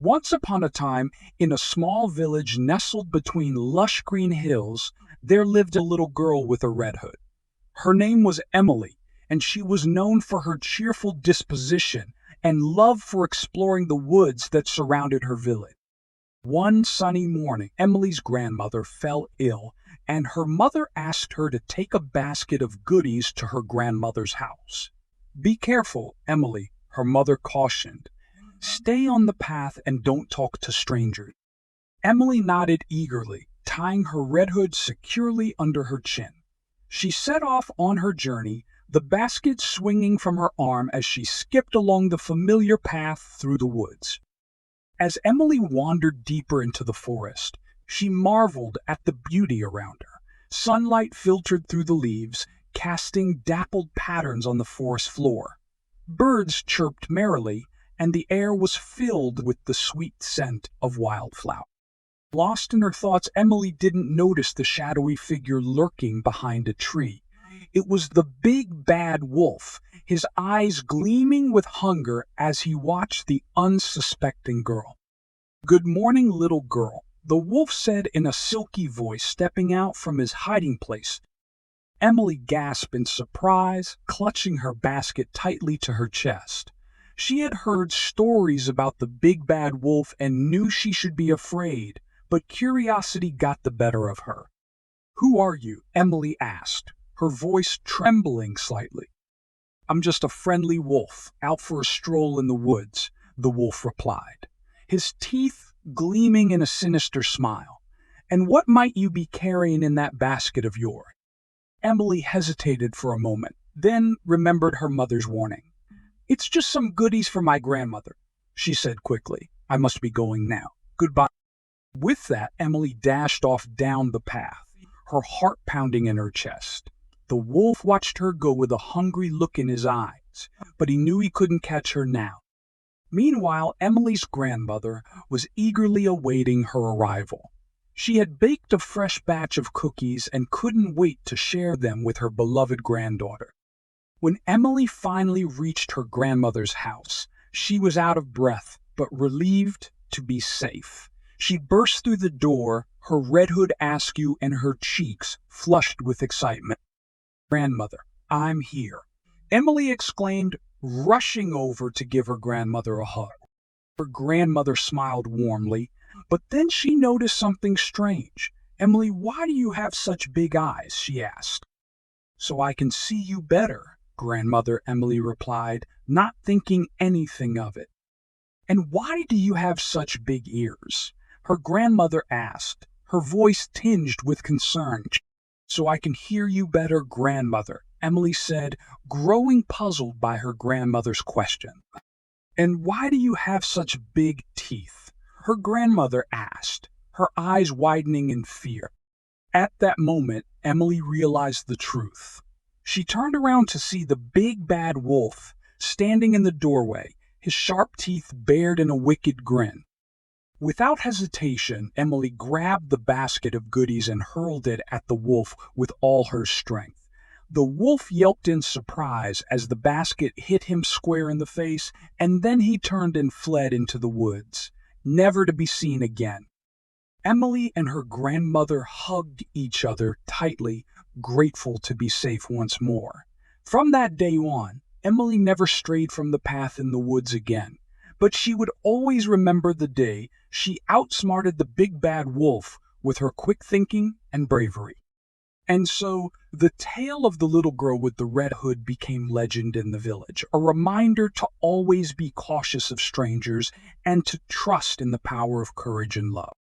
Once upon a time, in a small village nestled between lush green hills, there lived a little girl with a red hood. Her name was Emily, and she was known for her cheerful disposition and love for exploring the woods that surrounded her village. One sunny morning, Emily's grandmother fell ill, and her mother asked her to take a basket of goodies to her grandmother's house. "Be careful, Emily," her mother cautioned. "Stay on the path and don't talk to strangers." Emily nodded eagerly, tying her red hood securely under her chin. She set off on her journey, the basket swinging from her arm as she skipped along the familiar path through the woods. As Emily wandered deeper into the forest, she marveled at the beauty around her. Sunlight filtered through the leaves, casting dappled patterns on the forest floor. Birds chirped merrily, and the air was filled with the sweet scent of wildflowers. Lost in her thoughts, Emily didn't notice the shadowy figure lurking behind a tree. It was the big bad wolf, his eyes gleaming with hunger as he watched the unsuspecting girl. "Good morning, little girl," the wolf said in a silky voice, stepping out from his hiding place. Emily gasped in surprise, clutching her basket tightly to her chest. She had heard stories about the big bad wolf and knew she should be afraid, but curiosity got the better of her. "Who are you?" Emily asked, her voice trembling slightly. "I'm just a friendly wolf, out for a stroll in the woods," the wolf replied, his teeth gleaming in a sinister smile. "And what might you be carrying in that basket of yours?" Emily hesitated for a moment, then remembered her mother's warning. "It's just some goodies for my grandmother," she said quickly. "I must be going now. Goodbye." With that, Emily dashed off down the path, her heart pounding in her chest. The wolf watched her go with a hungry look in his eyes, but he knew he couldn't catch her now. Meanwhile, Emily's grandmother was eagerly awaiting her arrival. She had baked a fresh batch of cookies and couldn't wait to share them with her beloved granddaughter. When Emily finally reached her grandmother's house, she was out of breath, but relieved to be safe. She burst through the door, her red hood askew and her cheeks flushed with excitement. "Grandmother, I'm here," Emily exclaimed, rushing over to give her grandmother a hug. Her grandmother smiled warmly, but then she noticed something strange. "Emily, why do you have such big eyes?" she asked. "So I can see you better," Grandmother Emily replied, not thinking anything of it. "And why do you have such big ears?" her grandmother asked, her voice tinged with concern. "So I can hear you better, Grandmother," Emily said, growing puzzled by her grandmother's question. "And why do you have such big teeth?" her grandmother asked, her eyes widening in fear. At that moment, Emily realized the truth. She turned around to see the big bad wolf standing in the doorway, his sharp teeth bared in a wicked grin. Without hesitation, Emily grabbed the basket of goodies and hurled it at the wolf with all her strength. The wolf yelped in surprise as the basket hit him square in the face, and then he turned and fled into the woods, never to be seen again. Emily and her grandmother hugged each other tightly, grateful to be safe once more. From that day on, Emily never strayed from the path in the woods again, but she would always remember the day she outsmarted the big bad wolf with her quick thinking and bravery. And so, the tale of the little girl with the red hood became legend in the village, a reminder to always be cautious of strangers and to trust in the power of courage and love.